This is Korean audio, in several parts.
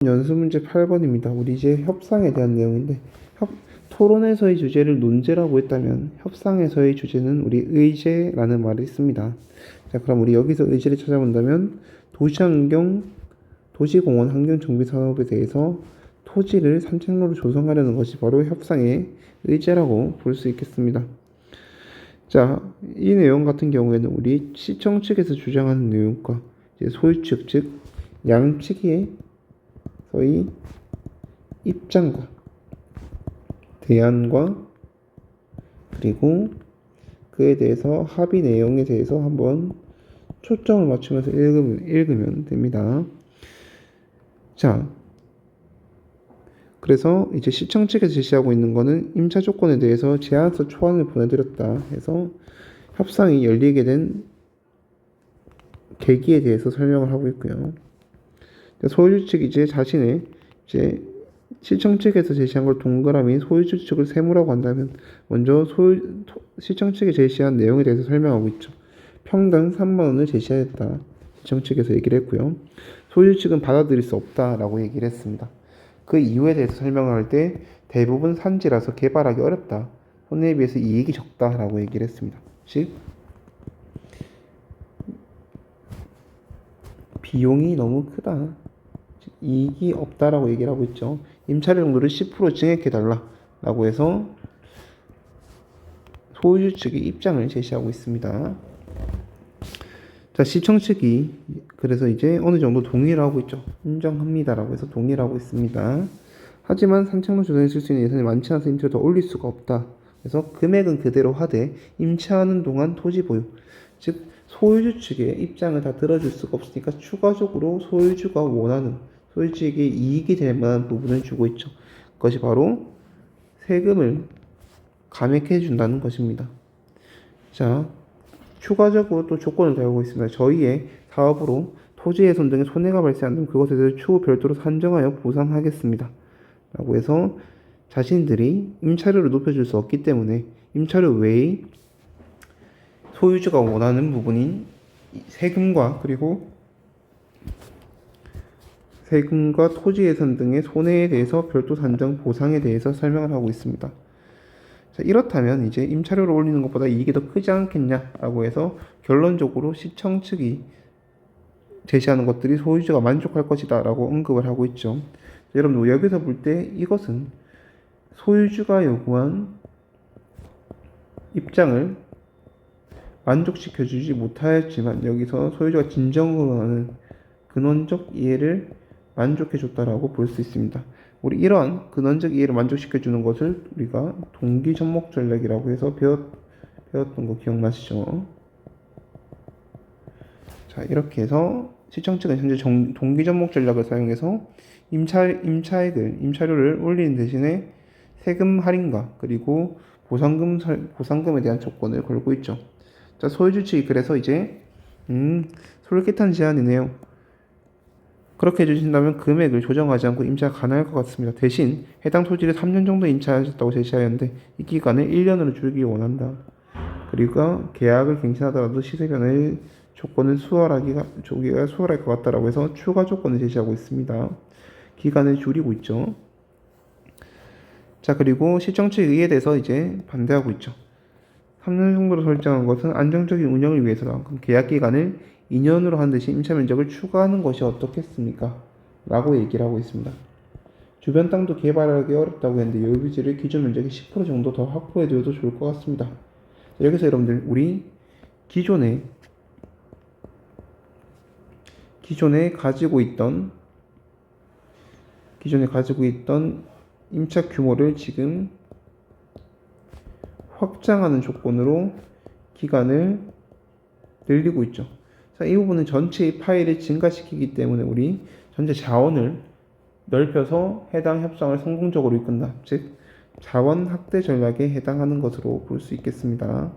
연습문제 8번입니다. 우리 이제 협상에 대한 내용인데, 토론에서의 주제를 논제라고 했다면 협상에서의 주제는 우리 의제라는 말을 있습니다. 자, 그럼 우리 여기서 의제를 찾아본다면 도시공원 환경정비 산업에 대해서 토지를 산책로로 조성하려는 것이 바로 협상의 의제라고 볼 수 있겠습니다. 자, 이 내용 같은 경우에는 우리 시청 측에서 주장하는 내용과 이제 소유 측, 즉 양측의 의 입장과 대안과 그리고 그에 대해서 합의 내용에 대해서 한번 초점을 맞추면서 읽으면 됩니다. 자, 그래서 이제 시청 측에서 제시하고 있는 거는 임차 조건에 대해서 제안서 초안을 보내드렸다 해서 협상이 열리게 된 계기에 대해서 설명을 하고 있고요. 소유주 측이 이제 자신의 이제 시청 측에서 제시한 걸 동그라미 소유주 측을 세무라고 한다면 먼저 시청 측이 제시한 내용에 대해서 설명하고 있죠. 평당 3만 원을 제시하였다. 시청 측에서 얘기를 했고요. 소유주 측은 받아들일 수 없다라고 얘기를 했습니다. 그 이유에 대해서 설명할 때 대부분 산지라서 개발하기 어렵다. 손해에 비해서 이익이 적다라고 얘기를 했습니다. 즉 비용이 너무 크다. 이익이 없다라고 얘기를 하고 있죠. 임차료 정도를 10% 증액해달라고 해서 소유주 측의 입장을 제시하고 있습니다. 자, 시청 측이 그래서 이제 어느 정도 동의를 하고 있죠. 인정합니다라고 해서 동의를 하고 있습니다. 하지만 산책로 조성에 쓸 수 있는 예산이 많지 않아서 임차를 더 올릴 수가 없다. 그래서 금액은 그대로 하되 임차하는 동안 토지 보유, 즉 소유주 측의 입장을 다 들어줄 수가 없으니까 추가적으로 소유주가 원하는 소유주에게 이익이 될 만한 부분을 주고 있죠. 그것이 바로 세금을 감액해 준다는 것입니다. 자, 추가적으로 또 조건을 달고 있습니다. 저희의 사업으로 토지훼손 등의 손해가 발생한다면 그것에 대해서 추후 별도로 산정하여 보상하겠습니다. 라고 해서 자신들이 임차료를 높여줄 수 없기 때문에 임차료 외의 소유주가 원하는 부분인 세금과 그리고 세금과 토지훼손 등의 손해에 대해서 별도 산정 보상에 대해서 설명을 하고 있습니다. 자, 이렇다면 이제 임차료를 올리는 것보다 이익이 더 크지 않겠냐라고 해서 결론적으로 시청 측이 제시하는 것들이 소유주가 만족할 것이다 라고 언급을 하고 있죠. 여러분 여기서 볼 때 이것은 소유주가 요구한 입장을 만족시켜주지 못하였지만 여기서 소유주가 진정으로 하는 근원적 이해를 만족해줬다라고 볼 수 있습니다. 우리 이러한 근원적 이해를 만족시켜주는 것을 우리가 동기접목 전략이라고 해서 배웠던 거 기억나시죠? 자, 이렇게 해서 시청 측은 현재 동기접목 전략을 사용해서 임차료를 올리는 대신에 세금 할인과 그리고 보상금에 대한 조건을 걸고 있죠. 자, 소유주 측이 그래서 이제 솔깃한 제안이네요. 그렇게 해주신다면 금액을 조정하지 않고 임차가 가능할 것 같습니다. 대신 해당 토지를 3년 정도 임차하셨다고 제시하였는데 이 기간을 1년으로 줄이기 원한다. 그리고 계약을 갱신하더라도 시세 변화의 조건을 조기가 수월할 것 같다라고 해서 추가 조건을 제시하고 있습니다. 기간을 줄이고 있죠. 자, 그리고 시청 측 의회에 대해서 이제 반대하고 있죠. 3년 정도로 설정한 것은 안정적인 운영을 위해서다. 그럼 계약 기간을 2년으로 한 듯이 임차 면적을 추가하는 것이 어떻겠습니까? 라고 얘기를 하고 있습니다. 주변 땅도 개발하기 어렵다고 했는데 여유지를 기준 면적의 10% 정도 더 확보해줘도 좋을 것 같습니다. 여기서 여러분들 우리 기존에 가지고 있던 임차 규모를 지금 확장하는 조건으로 기간을 늘리고 있죠. 자, 이 부분은 전체의 파일을 증가시키기 때문에 우리 전체 자원을 넓혀서 해당 협상을 성공적으로 이끈다. 즉 자원 확대 전략에 해당하는 것으로 볼 수 있겠습니다.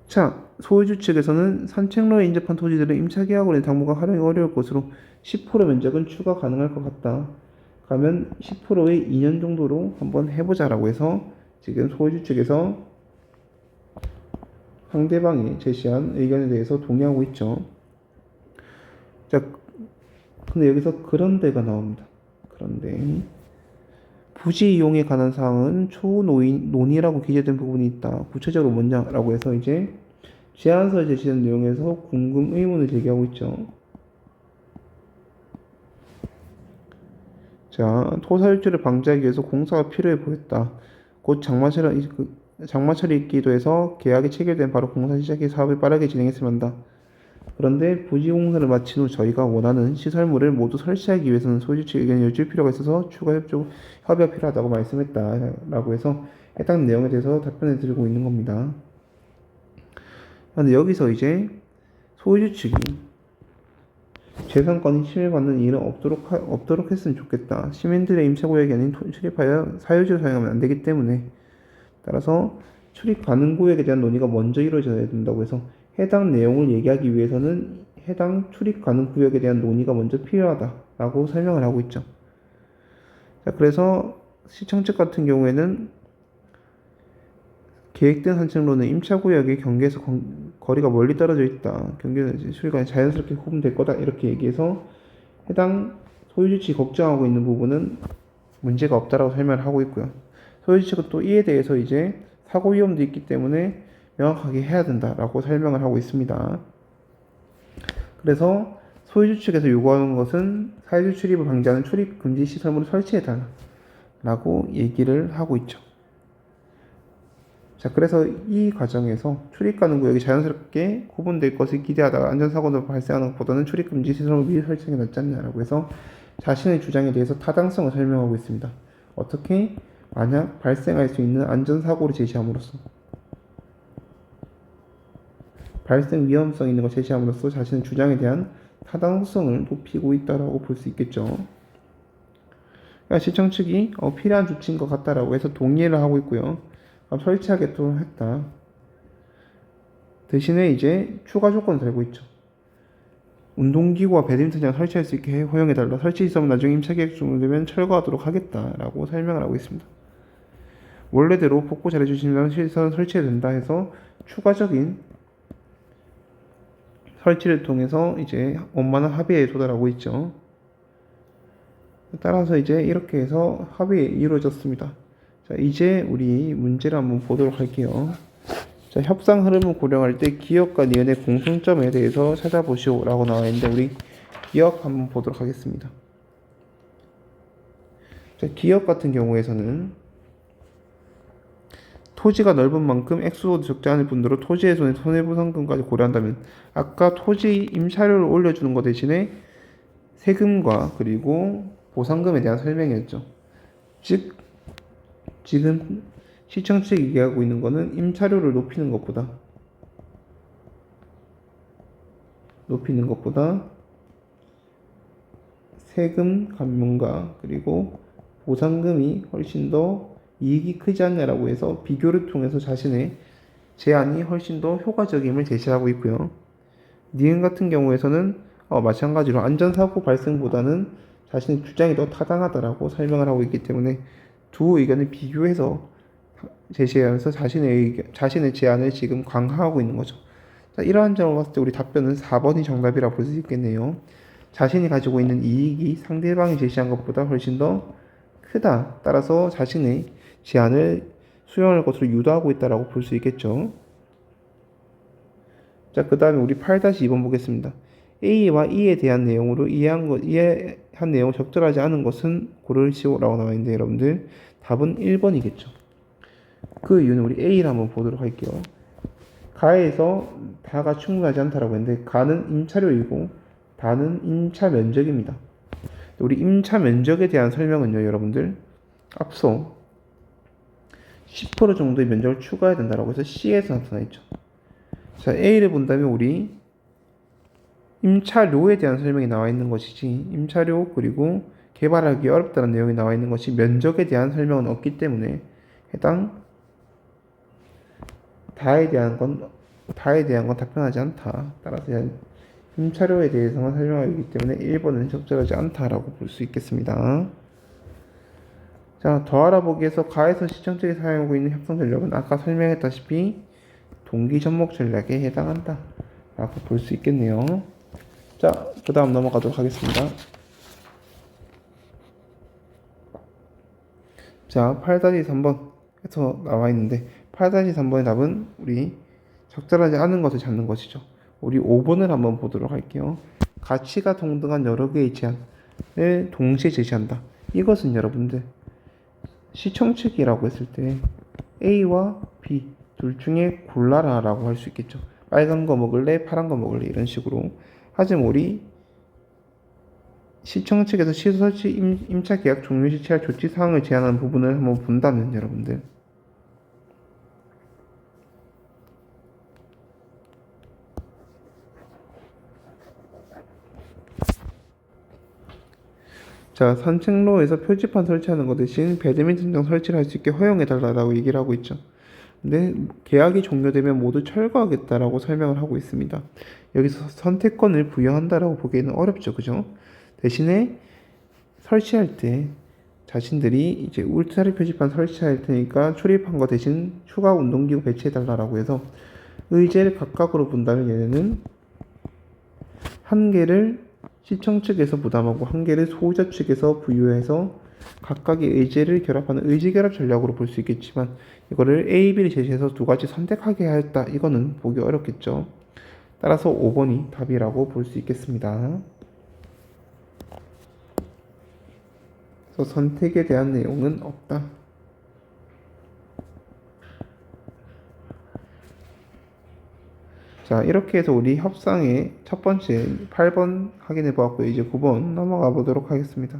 자, 소유주 측에서는 산책로에 인접한 토지들은 임차계약으로 당분간 활용이 어려울 것으로 10% 면적은 추가 가능할 것 같다. 그러면 10%의 2년 정도로 한번 해보자라고 해서 지금 소유주 측에서 상대방이 제시한 의견에 대해서 동의하고 있죠. 자, 근데 여기서 그런데가 나옵니다. 그런데 부지 이용에 관한 사항은 논의라고 기재된 부분이 있다. 구체적으로 뭐냐라고 해서 이제 제안서에 제시된 내용에서 궁금 의문을 제기하고 있죠. 자, 토사유출을 방지하기 위해서 공사가 필요해 보였다. 곧 장마철이 있기도 해서 계약이 체결된 바로 공사 시작해 사업을 빠르게 진행했으면 한다. 그런데 부지 공사를 마친 후 저희가 원하는 시설물을 모두 설치하기 위해서는 소유주 측 의견을 여쭐 필요가 있어서 추가 협의가 필요하다고 말씀했다라고 해서 해당 내용에 대해서 답변을 드리고 있는 겁니다. 그런데 여기서 이제 소유주 측이 재산권이 침해받는 일은 없도록 했으면 좋겠다. 시민들의 임차구역이 아닌 출입하여 사유지로 사용하면 안 되기 때문에 따라서 출입 가능 구역에 대한 논의가 먼저 이루어져야 된다고 해서 해당 내용을 얘기하기 위해서는 해당 출입 가능 구역에 대한 논의가 먼저 필요하다라고 설명을 하고 있죠. 자, 그래서 시청 측 같은 경우에는 계획된 산책로는 임차구역의 경계에서 거리가 멀리 떨어져 있다. 경계는 수리가 자연스럽게 구분될 거다. 이렇게 얘기해서 해당 소유주 측이 걱정하고 있는 부분은 문제가 없다라고 설명을 하고 있고요. 소유주 측은 또 이에 대해서 이제 사고 위험도 있기 때문에 명확하게 해야 된다라고 설명을 하고 있습니다. 그래서 소유주 측에서 요구하는 것은 사유지 출입을 방지하는 출입 금지 시설물을 설치해달라고 얘기를 하고 있죠. 자, 그래서 이 과정에서 출입 가능 구역이 자연스럽게 구분될 것을 기대하다가 안전사고가 발생하는 것보다는 출입 금지 시설물을 미리 설치하는 게 낫지 않냐라고 해서 자신의 주장에 대해서 타당성을 설명하고 있습니다. 어떻게? 만약 발생할 수 있는 안전사고를 제시함으로써 발생 위험성이 있는 걸 제시함으로써 자신의 주장에 대한 타당성을 높이고 있다라고 볼 수 있겠죠. 그러니까 시청 측이 필요한 조치인 것 같다라고 해서 동의를 하고 있고요. 설치하겠다고 했다. 대신에 이제 추가 조건을 달고 있죠. 운동기구와 배드민턴장 설치할 수 있게 허용해달라. 설치 시설은 나중에 임차계획 종료되면 철거하도록 하겠다라고 설명을 하고 있습니다. 원래대로 복구 잘해주시면 시설은 설치해야 된다 해서 추가적인 설치를 통해서 이제 원만한 합의에 도달하고 있죠. 따라서 이제 이렇게 해서 합의에 이루어졌습니다. 자, 이제 우리 문제를 한번 보도록 할게요. 자, 협상 흐름을 고려할 때 기업과 니은의 공통점에 대해서 찾아보시오 라고 나와 있는데 우리 기업 한번 보도록 하겠습니다. 자, 기업 같은 경우에서는 토지가 넓은 만큼 액수도 적지 않을 뿐더러 토지의 손해보상금까지 고려한다면 아까 토지 임차료를 올려주는 것 대신에 세금과 그리고 보상금에 대한 설명이었죠. 즉 지금 시청 측이 얘기하고 있는 거는 임차료를 높이는 것보다 세금 감면과 그리고 보상금이 훨씬 더 이익이 크지 않냐라고 해서 비교를 통해서 자신의 제안이 훨씬 더 효과적임을 제시하고 있고요. 니은 같은 경우에서는 마찬가지로 안전사고 발생보다는 자신의 주장이 더 타당하다라고 설명을 하고 있기 때문에 두 의견을 비교해서 제시하면서 자신의 제안을 지금 강화하고 있는 거죠. 자, 이러한 점을 봤을 때 우리 답변은 4번이 정답이라고 볼 수 있겠네요. 자신이 가지고 있는 이익이 상대방이 제시한 것보다 훨씬 더 크다. 따라서 자신의 제안을 수용할 것으로 유도하고 있다라고 볼 수 있겠죠. 자, 그 다음에 우리 8-2번 보겠습니다. A와 E에 대한 내용으로 이해한 내용 적절하지 않은 것은 고르시오라고 나와 있는데 여러분들 답은 1번이겠죠. 그 이유는 우리 A를 한번 보도록 할게요. 가에서 다가 충분하지 않다라고 했는데 가는 임차료이고 다는 임차 면적입니다. 우리 임차 면적에 대한 설명은요, 여러분들 앞서 10% 정도의 면적을 추가해야 된다라고 해서 C에서 나타나 있죠. 자, A를 본다면 우리 임차료에 대한 설명이 나와 있는 것이지 임차료 그리고 개발하기 어렵다는 내용이 나와 있는 것이 면적에 대한 설명은 없기 때문에 해당 다에 대한 건 답변하지 않다. 따라서 임차료에 대해서만 설명하기 때문에 1번은 적절하지 않다라고 볼 수 있겠습니다. 자, 더 알아보기에서 가에서 시청 측이 사용하고 있는 협상 전략은 아까 설명했다시피 동기 접목 전략에 해당한다 라고 볼 수 있겠네요. 자, 그 다음 넘어가도록 하겠습니다. 자, 8-3번에서 나와 있는데 8-3번의 답은 우리 적절하지 않은 것을 찾는 것이죠. 우리 5번을 한번 보도록 할게요. 가치가 동등한 여러 개의 제한을 동시에 제시한다. 이것은 여러분들 시청측이라고 했을 때 A와 B 둘 중에 골라라 라고 할 수 있겠죠. 빨간 거 먹을래, 파란 거 먹을래 이런 식으로. 하지만 우리 시청 측에서 시설 설치 임차 계약 종료 시 취할 조치 사항을 제한하는 부분을 한번 본다면 여러분들 자, 산책로에서 표지판 설치하는 것 대신 배드민턴장 설치를 할 수 있게 허용해달라고 얘기를 하고 있죠. 근데 계약이 종료되면 모두 철거하겠다라고 설명을 하고 있습니다. 여기서 선택권을 부여한다라고 보기에는 어렵죠, 그죠? 대신에 설치할 때 자신들이 이제 울타리 표지판 설치할 테니까 출입한 거 대신 추가 운동기구 배치해달라고 해서 의제를 각각으로 본다면 얘네는 한 개를 시청 측에서 부담하고 한 개를 소유자 측에서 부여해서 각각의 의제를 결합하는 의제결합 전략으로 볼 수 있겠지만 이거를 A, B를 제시해서 두 가지 선택하게 하였다. 이거는 보기 어렵겠죠. 따라서 5번이 답이라고 볼 수 있겠습니다. 그래서 선택에 대한 내용은 없다. 자, 이렇게 해서 우리 협상의 첫 번째 8번 확인해 보았고요. 이제 9번 넘어가 보도록 하겠습니다.